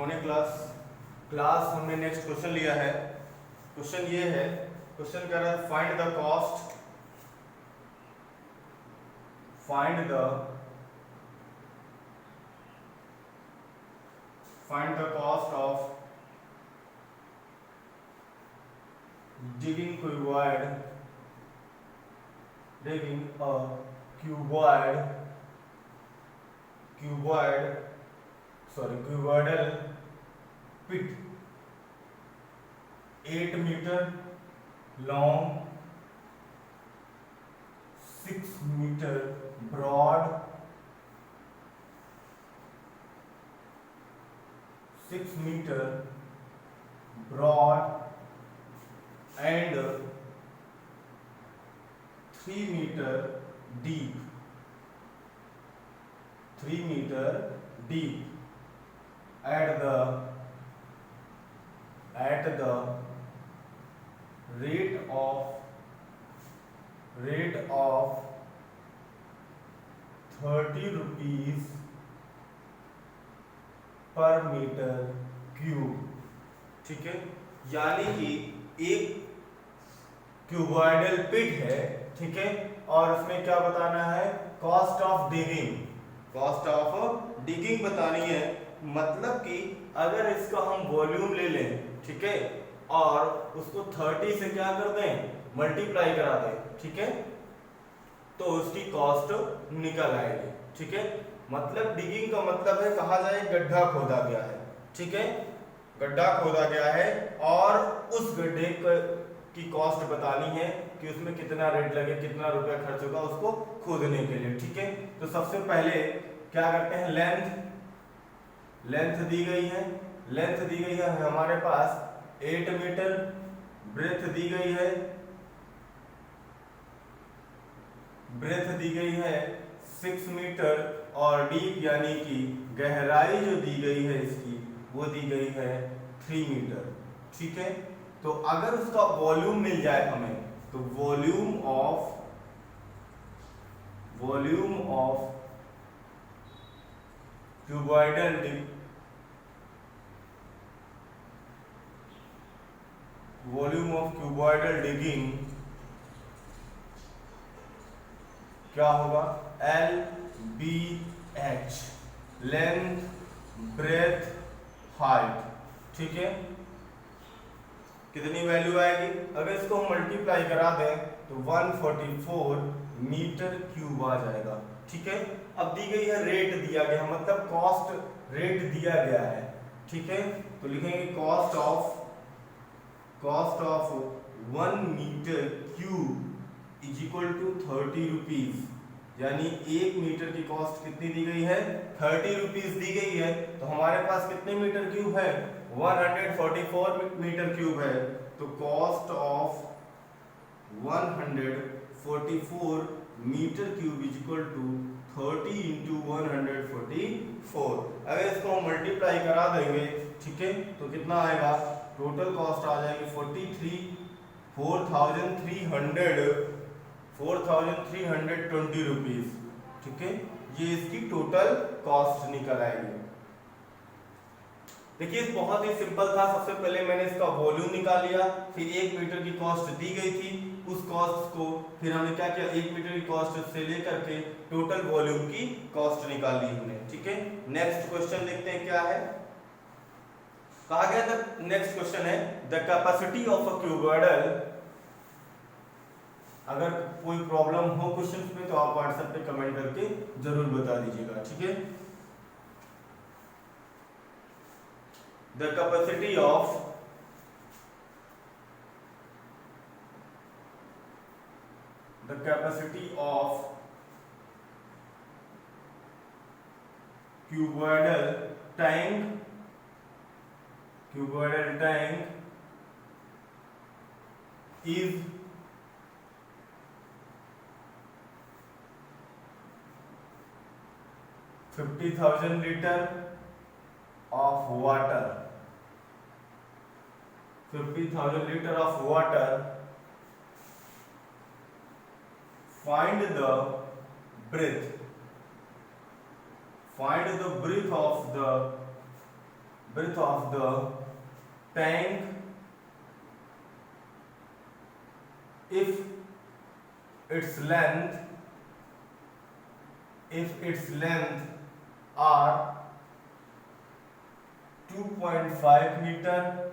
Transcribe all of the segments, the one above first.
Morning class हमने next question लिया है। क्वेश्चन ये है, क्वेश्चन कह रहा है find the cost of digging a cuboidal pit 8 meter long, 6 meter broad, 6 meter broad and 3 meter deep, 3 meter deep at the rate of 30 rupees per meter cube। ठीक है, यानी कि एक क्यूबॉइडल पिट है, ठीक है, और उसमें क्या बताना है, कॉस्ट ऑफ डिगिंग बतानी है। मतलब कि अगर इसका हम वॉल्यूम ले लें, ठीक है, और उसको 30 से क्या कर दें, मल्टीप्लाई करा दें, ठीक है, तो उसकी कॉस्ट निकल आएगी। ठीक है, मतलब डिगिंग का मतलब है कहा जाए गड्ढा खोदा गया है, ठीक है, गड्ढा खोदा गया है और उस गड्ढे की कॉस्ट बतानी है कि उसमें कितना रेट लगे, कितना रुपया खर्च होगा उसको खोदने के लिए। ठीक है, तो सबसे पहले क्या करते हैं, लेंथ दी गई है हमारे पास 8 मीटर, ब्रेथ दी गई है 6 मीटर और डीप यानी कि गहराई जो दी गई है इसकी वो दी गई है 3 मीटर। ठीक है, तो अगर उसका वॉल्यूम मिल जाए हमें, तो वॉल्यूम ऑफ क्यूबॉइडल डिगिंग क्या होगा, LBH, लेंथ, ब्रेथ, हाइट। ठीक है, कितनी वैल्यू आएगी, अगर इसको हम मल्टीप्लाई करा दें तो 144 मीटर क्यूब आ जाएगा। ठीक है, अब दी गई है रेट दिया गया, मतलब कॉस्ट रेट दिया गया है। ठीक है, तो लिखेंगे cost of 1 metre cube is equal to 30 rupees, यानी 1 मीटर की कॉस्ट कितनी दी गई है, 30 रुपीज दी गई है। तो हमारे पास कितने मीटर क्यूब है, 144 मीटर क्यूब है। तो cost of 144 metre cube is equal to 30 into 144। अगर इसको हम मल्टीप्लाई करा देंगे, ठीक है, तो कितना आएगा, टोटल कॉस्ट आ जाएगी 4,320 रुपीज। ठीक है, ये इसकी टोटल कॉस्ट निकल आएगी। देखिए बहुत ही सिंपल था, सबसे पहले मैंने इसका वॉल्यूम निकाल लिया, फिर 1 मीटर की कॉस्ट दी गई थी, उस कॉस्ट को फिर हमने क्या किया, 1 मीटर की कॉस्ट से लेकर के टोटल वॉल्यूम की कॉस्ट निकाल ली हमने। ठीक है, नेक्स्ट क्वेश्चन देखते हैं क्या है, कहा गया था नेक्स्ट क्वेश्चन है the capacity of a cuboidal. अगर कोई प्रॉब्लम हो क्वेश्चन में तो आप व्हाट्सएप पे कमेंट करके जरूर बता दीजिएगा। ठीक है, the capacity of cuboidal tank is 50,000 liter of water, 50,000 liter of water. Find the breadth of the breadth of the tank if its length are 2.5 meter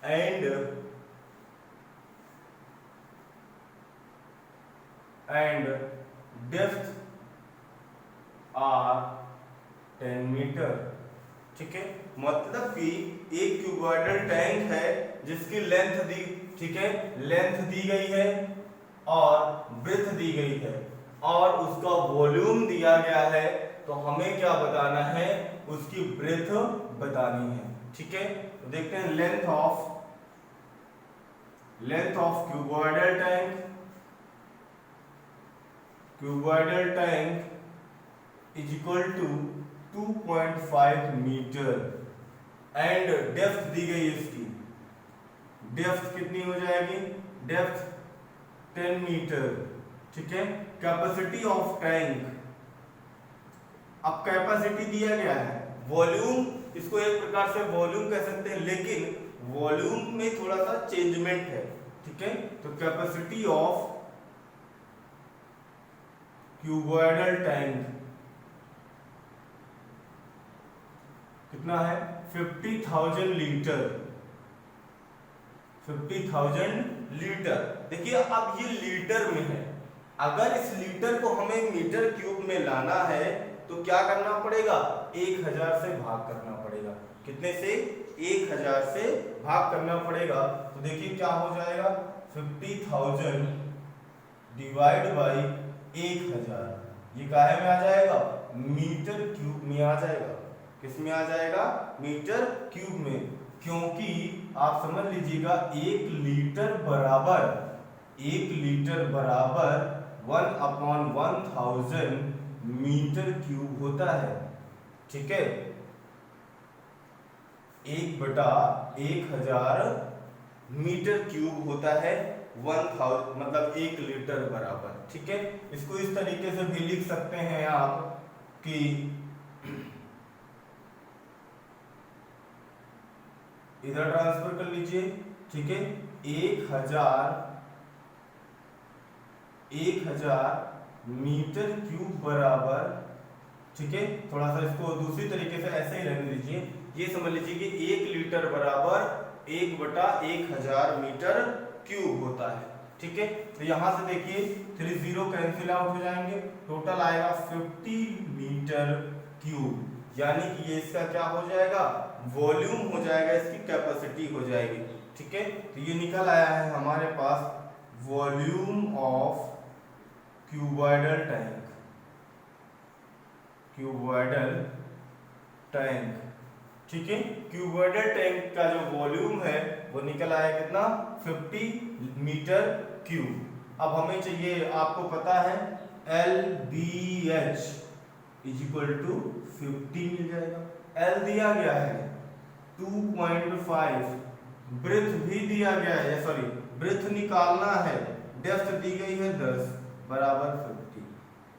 and depth are 10 metre. ठीक है, मतलब कि एक क्यूबॉइडल टैंक है जिसकी length दी, ठीक है, length दी गई है और ब्रेथ दी गई है और उसका वॉल्यूम दिया गया है, तो हमें क्या बताना है, उसकी ब्रेथ बतानी है। ठीक है, तो देखते हैं length of cuboidal tank is equal to 2.5 metre and depth दी गई इसकी, डेप्थ कितनी हो जाएगी, डेप्थ 10 मीटर। ठीक है, कैपेसिटी ऑफ टैंक, अब कैपेसिटी दिया गया है, वॉल्यूम, इसको एक प्रकार से वॉल्यूम कह सकते हैं, लेकिन वॉल्यूम में थोड़ा सा चेंजमेंट है। ठीक है, तो कैपेसिटी ऑफ क्यूबॉइडल टैंक कितना है, 50,000 लीटर। 50,000 लीटर। देखिए अब ये लीटर में है, अगर इस लीटर को हमें मीटर क्यूब में लाना है तो क्या करना पड़ेगा, 1000 से भाग करना पड़ेगा। कितने से, 1000 से भाग करना पड़ेगा। तो देखिए क्या हो जाएगा, 50,000 डिवाइड बाई 1000, ये काहे में आ जाएगा, मीटर क्यूब में आ जाएगा। किस में आ जाएगा, मीटर क्यूब में, क्योंकि आप समझ लीजिएगा 1 लीटर बराबर 1/1000 मीटर क्यूब होता है। ठीक है, 1/1000 मीटर क्यूब होता है, 1000 मतलब 1 लीटर बराबर। ठीक है, इसको इस तरीके से भी लिख सकते हैं आप कि इधर ट्रांसफर कर लीजिए। ठीक है, 1000 मीटर क्यूब बराबर, ठीक है, थोड़ा सा इसको दूसरी तरीके से ऐसे ही रहने दीजिए, ये समझ लीजिए कि 1 लीटर बराबर 1/1000 मीटर क्यूब होता है। ठीक है, तो यहां से देखिए 3 0 कैंसिल आउट हो जाएंगे, टोटल आएगा 50 मीटर क्यूब, यानी कि ये इसका क्या हो जाएगा, वॉल्यूम हो जाएगा, इसकी कैपेसिटी हो जाएगी। ठीक है, तो ये निकल आया है हमारे पास वॉल्यूम ऑफ क्यूबॉइडल टैंक। ठीक है, क्यूबॉइडल टैंक का जो वॉल्यूम है वो निकल आया कितना, 50 मीटर क्यूब। अब हमें चाहिए, आपको पता है LBH इज इक्वल टू 50 मिल जाएगा, L दिया गया है 2.5, ब्रेथ भी दिया गया है, सॉरी ब्रेथ निकालना है, डेप्थ दी गई है 10 बराबर 50,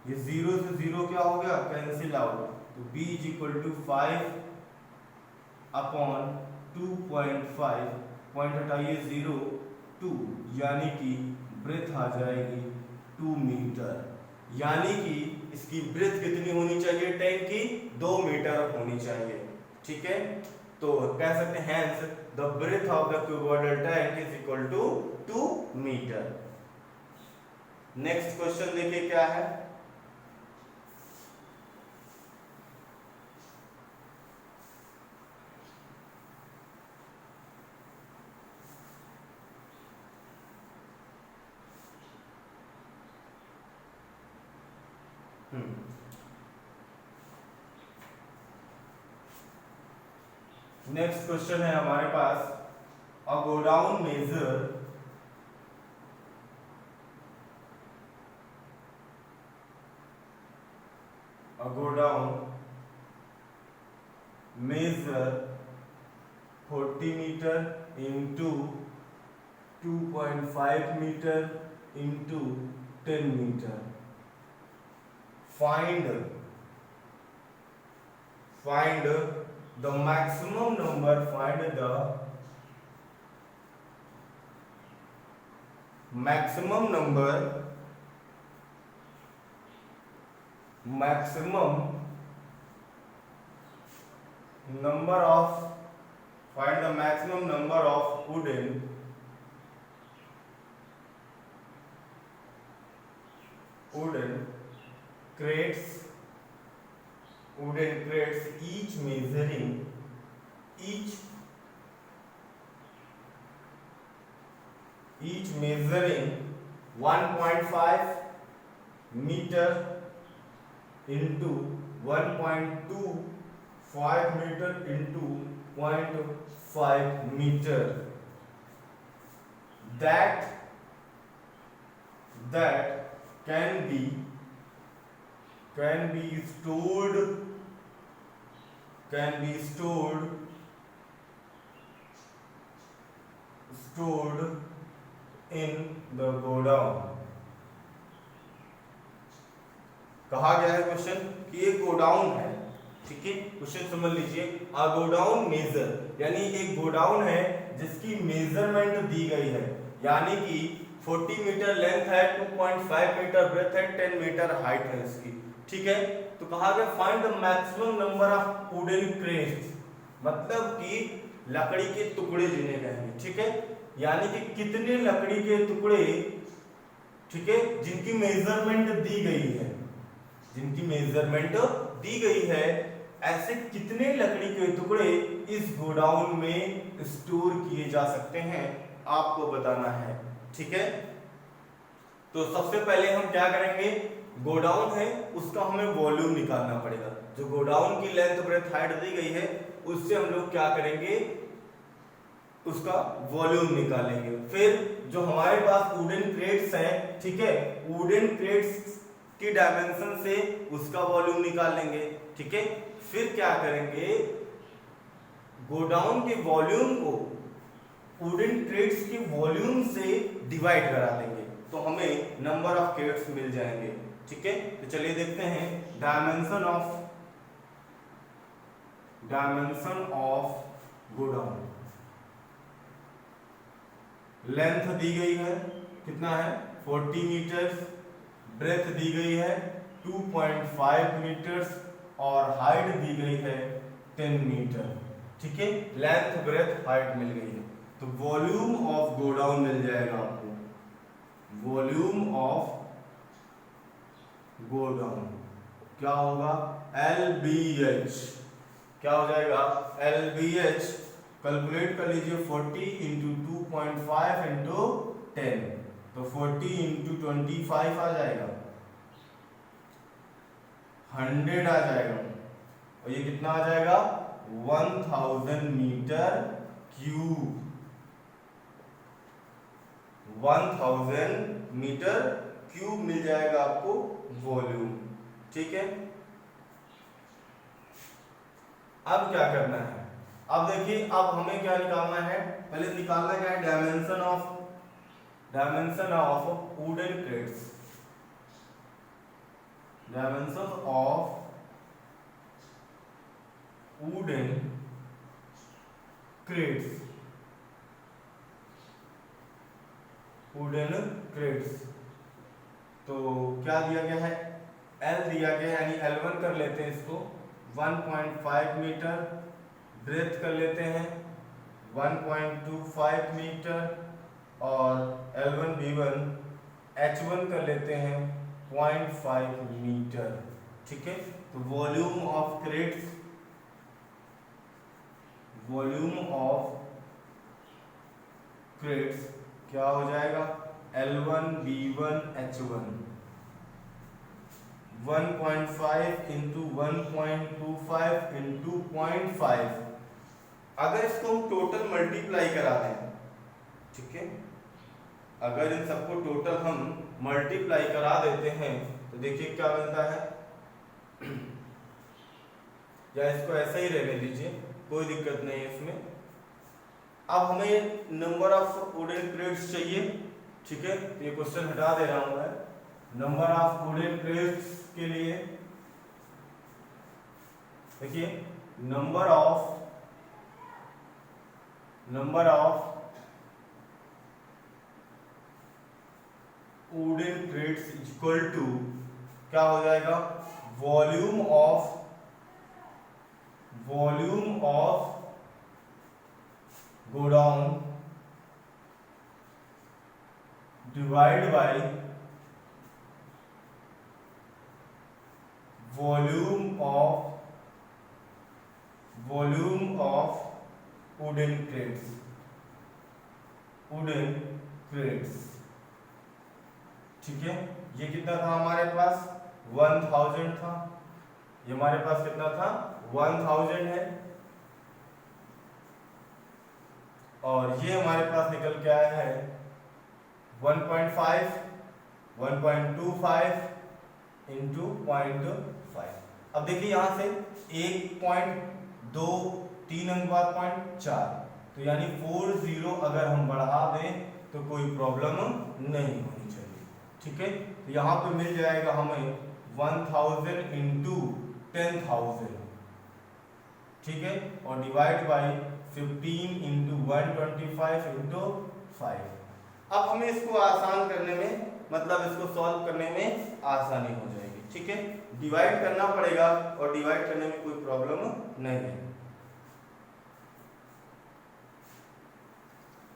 ये 0 से 0 क्या हो गया, कैंसिल आउट, तो B is equal to 5/2.5, point हटाइए 0 2, यानी कि ब्रेथ आ जाएगी 2 मीटर, यानी कि इसकी ब्रेथ कितनी होनी चाहिए, टैंक की 2 मीटर होनी चाहिए। ठीक है, तो कह सकते हैं hence the breadth of the cuboidal tank is equal to 2 metre. Next question देखिए क्या है, नेक्स्ट क्वेश्चन है हमारे पास, a godown measure 40 metre into 2.5 metre into 10 metre. find the maximum number, find the maximum number of, find the maximum number of wooden crates, each measuring 1.5 meter into 1.25 meter into 0.5 meter, that can be stored in the godown। कहा गया है question कि एक godown है, ठीक है। Question समझ लीजिए, अ गोडाउन मेजर, यानी एक गोडाउन है जिसकी मेजरमेंट दी गई है, यानी कि 40 मीटर लेंथ है, 2.5 मीटर ब्रेथ है, 10 मीटर हाइट है इसकी, ठीक है। तो कहा गया find the maximum number of wooden crates, मतलब कि लकड़ी के टुकड़े जिन्हें कहेंगे, ठीक है, यानी कि कितने लकड़ी के टुकड़े, ठीक है, जिनकी मेजरमेंट दी गई है, ऐसे कितने लकड़ी के टुकड़े इस गोडाउन में स्टोर किए जा सकते हैं, आपको बताना है, ठीक है। तो सबसे पहले हम क्या करेंगे, गोडाउन है उसका हमें वॉल्यूम निकालना पड़ेगा। जो गोडाउन की लेंथ ब्रेथ हाइट दी गई है उससे हम लोग क्या करेंगे, उसका वॉल्यूम निकालेंगे। फिर जो हमारे पास वुडन क्रेट्स हैं, ठीक है, वुडन क्रेट्स की डायमेंशन से उसका वॉल्यूम निकाल लेंगे, ठीक है। फिर क्या करेंगे, गोडाउन के वॉल्यूम को वुडन क्रेट्स के वॉल्यूम से डिवाइड करा देंगे, तो हमें नंबर ऑफ क्रेट्स मिल जाएंगे, ठीक है। तो चलिए देखते हैं, डायमेंशन ऑफ गोडाउन। लेंथ दी गई है, कितना है, 40 मीटर्स, ब्रेथ दी गई है 2.5 मीटर्स और हाइट दी गई है 10 मीटर, ठीक है। लेंथ ब्रेथ हाइट मिल गई है, तो वॉल्यूम ऑफ गोडाउन मिल जाएगा आपको। वॉल्यूम ऑफ गोडाउन क्या होगा, LBH, क्या हो जाएगा, LBH, कैलकुलेट कर लीजिए, 40 इंटू 2.5 इंटू 10, तो 40 इंटू 25 आ जाएगा, 100 आ जाएगा, और ये कितना आ जाएगा, 1000 मीटर क्यूब, 1000 मीटर क्यूब मिल जाएगा आपको वॉल्यूम, ठीक है। अब क्या करना है, अब देखिए, अब हमें क्या निकालना है, पहले निकालना क्या है, dimension of wooden crates, dimension of wooden crates, तो क्या दिया गया है, L दिया गया है, यानी L1 कर लेते हैं इसको, 1.5 मीटर, ब्रेथ कर लेते हैं 1.25 मीटर, और L1 B1 H1 कर लेते हैं 0.5 मीटर, ठीक है। तो वॉल्यूम ऑफ क्रेट्स क्या हो जाएगा, L1 B1 H1, 1.5 into 1.25 into 0.5, अगर इसको हम टोटल मल्टीप्लाई करा दें, ठीक है, अगर इन सबको टोटल हम मल्टीप्लाई करा देते हैं तो देखिए क्या मिलता है, या इसको ऐसा ही रहने दीजिए, कोई दिक्कत नहीं है इसमें। अब हमें नंबर ऑफ वुडन क्रेट्स चाहिए, ठीक है, तो ये क्वेश्चन हटा दे रहा हूं मैं। नंबर ऑफ वुडन क्रेट्स के लिए देखिए number of wooden crates equal to क्या हो जाएगा, volume of godown divide by volume of wooden crates. ठीक है, ये कितना था हमारे पास 1000 था, ये हमारे पास कितना था 1000 है, और ये हमारे पास निकल के आया है 1.5 1.25 इंटू 0.5। अब देखिए यहां से 1.23 अनुपात 0.4, तो यानी 40 अगर हम बढ़ा दें तो कोई प्रॉब्लम नहीं होनी चाहिए। ठीक है, तो यहाँ पे मिल जाएगा हमें 1000 इंटू 10,000। ठीक है, और डिवाइड बाय 15 इंटू 125 इंटू 5। अब हमें इसको आसान करने में, मतलब इसको सॉल्व करने में आसानी हो जाएगी। ठीक है, डिवाइड करना पड़ेगा और डिवाइड करने में कोई प्रॉब्लम नहीं है।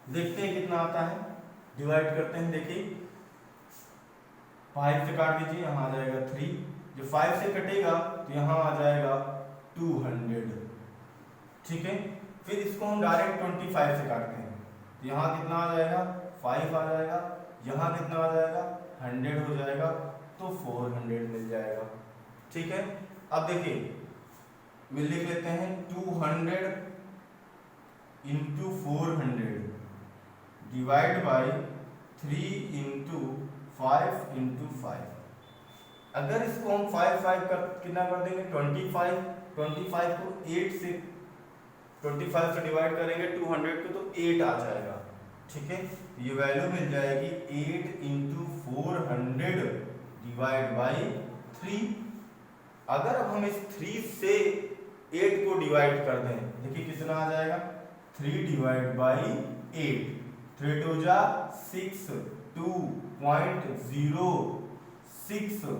देखते हैं कितना आता है, डिवाइड करते हैं। देखिए 5 से काट दीजिए, यहाँ आ जाएगा 3, जो 5 से कटेगा तो यहाँ आ जाएगा 200। ठीक है, फिर इसको हम डायरेक्ट 25 से काटते हैं, तो यहाँ कितना आ जाएगा 5 आ जाएगा, यहाँ कितना आ जाएगा 100 हो जाएगा, तो 400 मिल जाएगा। ठीक है, अब देखिए लिख लेते हैं 200 into 400 divide by 3 into 5 into 5। अगर इसको हम 5 कर कितना कर देंगे 25 को 25 से डिवाइड करेंगे 200 को, तो 8 आ जाएगा। ठीक है, ये वैल्यू मिल जाएगी 8 इंटू 400 डिवाइड बाई 3। अगर अब हम इस 3 से 8 को डिवाइड कर दें, देखिए कितना आ जाएगा 3 डिवाइड बाई 8, 3 2 जा 6, 2.06,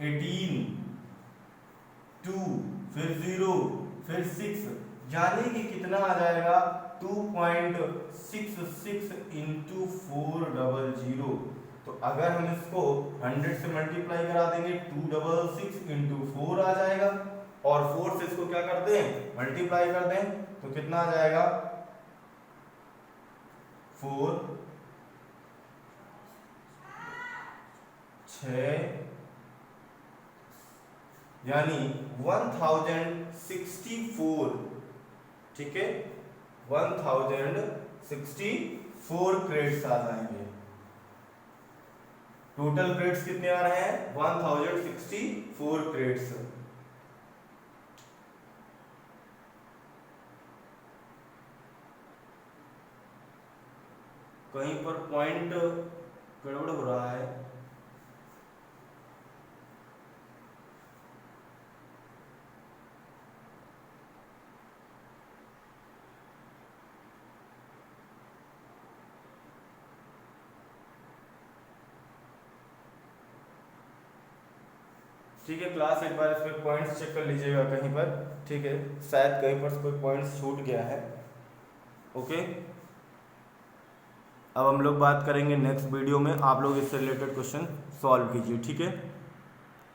18, 2, फिर 0, फिर 6, यानी कि कितना आ जाएगा 2.66 इंटू 400। तो अगर हम इसको 100 से मल्टीप्लाई करा देंगे 266 इंटू 4 आ जाएगा, और 4 से इसको क्या कर दें मल्टीप्लाई कर दें, तो कितना आ जाएगा 4 6, यानी 1064। ठीक है, 1064 क्रेड्स आ जाएंगे। टोटल क्रेड्स कितने आ रहे हैं 1064 क्रेड्स। कहीं पर पॉइंट गड़बड़ हो रहा है, ठीक है। क्लास एक बार इसमें पॉइंट्स चेक कर लीजिएगा कहीं पर, ठीक है, शायद कहीं पर कोई पॉइंट्स छूट गया है। ओके, अब हम लोग बात करेंगे नेक्स्ट वीडियो में, आप लोग इससे रिलेटेड क्वेश्चन सॉल्व कीजिए। ठीक है।